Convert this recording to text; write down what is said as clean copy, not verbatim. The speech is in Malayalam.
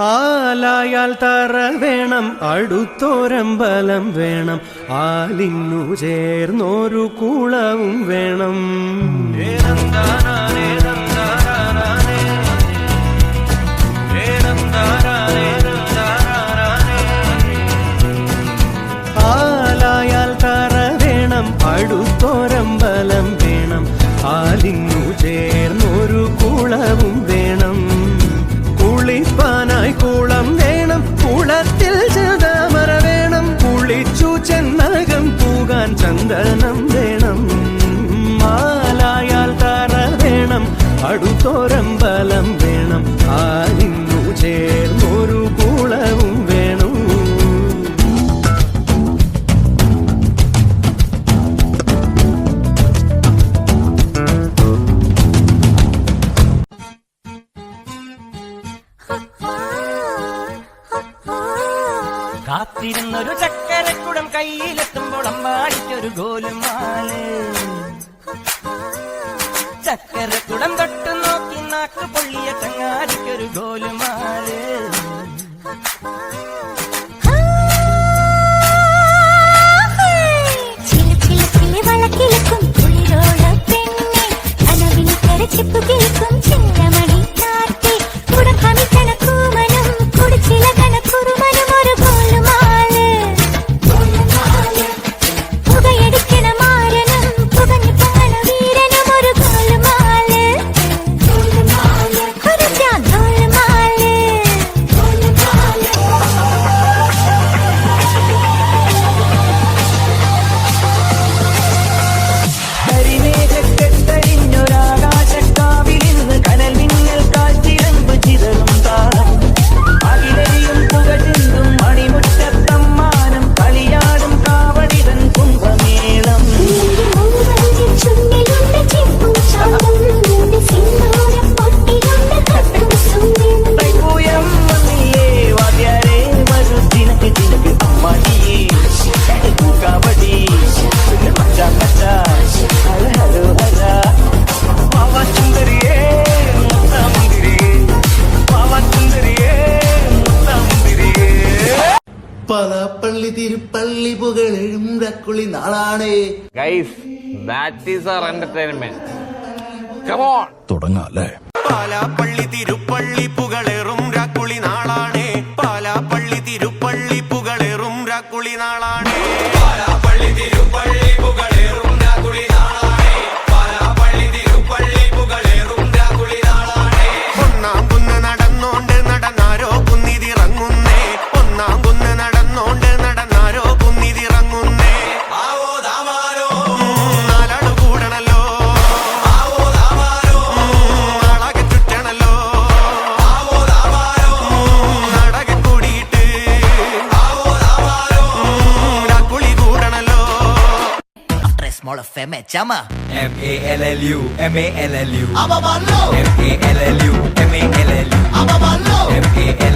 ആലായാൽ തറ വേണം, അടുത്തോരമ്പലം വേണം, ആലിന്നു ചേർന്നൊരു കുളവും വേണം. ആലായാൽ തറ വേണം, അടുത്തോരമ്പലം വേണം, ആലിന്നു ചേർന്നൊരു കുളവും വേണം. കുളിപ്പാനായി കുളം വേണം, കുളത്തിൽ ചതമര വേണം, കുളിച്ചു ചെന്നകം പൂകാൻ ചന്ദനം വേണം. ആലായാൽ തറ വേണം, അടുത്തോരമ്പലം വേണം, ആലിന്നു ചേർന്നൊരു കുളവും വേണം. കാത്തിരുന്നൊരു ചക്കരക്കുടം കയ്യിലെത്തുമ്പോൾ അമ്പാടിക്കൊരു ഗോലുമാല്. ചക്കരക്കുടം തൊട്ടു നോക്കി നാക്ക് പൊള്ളിയ ചങ്ങാടിക്കൊരു ഗോലുമാല്. പാലാപ്പള്ളി തിരുപ്പള്ളി പുകളെഴും രക്കുളി നാളാണ്. Guys, that is our entertainment. Come on, തുടങ്ങാല്ലേ. പാലാപ്പള്ളി തിരുപ്പള്ളി പുകളെറും രാക്കുളി നാളാണ്. പാലാപ്പള്ളി തിരുപ്പള്ളി പുകളെറും രാക്കുളി നാളാണ്. പാലാപ്പള്ളി തിരുപ്പള്ളി പുകളെറും രാക്കുളി നാളാണ്. പാലാപ്പള്ളി തിരുപ്പള്ളി പുകളെറും രാക്കുളി നാളാണ്. ഒന്നാം കുന്ന് നടന്നോണ്ട് നടന്നാരോ കുന്നിതിറങ്ങുന്നേ. ഒന്നാം കുന്ന് നടന്നോണ്ട് നടന്നാരോ കുന്നിതിറങ്ങുന്നേ. ആവോ ദാമാരോ നാലാള് കൂടണല്ലോ. ആവോ ദാമാരോ നാളാകെ ചുറ്റണല്ലോ. ആവോ ദാമാരോ നാടക കൂടിയിട്ട്. ആവോ ദാമാരോ രാക്കുളി കൂടണല്ലോ. After a small affair, chama. MALLU, MALLU, അബബല്ലോ MALLU, MALLU, അബബല്ലോ MALLU.